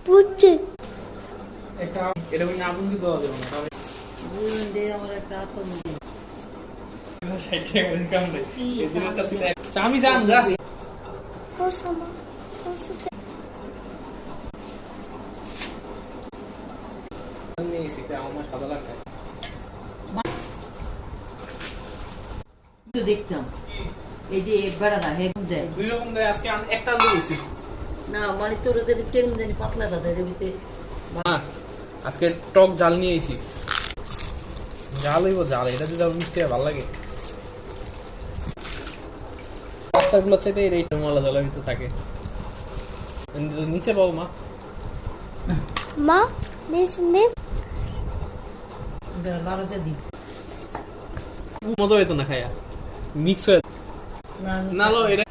বুঝছি একটা এটা ওই আগুন দিয়ে দেওয়া যাবে না বুঝলেন দে আমার একটা আতঙ্ক দিন 60 টাকা ইনকাম নেই এই দিনটা ছিল আমি জান যা ওসামা ওসাতে নিয়ে এসে আমার সাদা লাগবে তো দেখতাম এই যে বেড়াটা হেগুন দেয় দুই রকম দেয় আজকে একটা আনতে দিয়েছি না মানে তোর ওদের কেমন জানি পাতলাটা দেয় এর ভিতরে হ্যাঁ আজকে টক জাল নিয়ে এসেছি জাল হইব জাল এটা যদি মিষ্টি হয় ভালো লাগে পাস্তাগুলো চাইতে এই টমালা জলের ভিতরে থাকে নিচে পাবো মা মা নিচে নে লাড়াতে দিই মজা হইতো না খাইয়া মিক্স হয়ে না না লো এটা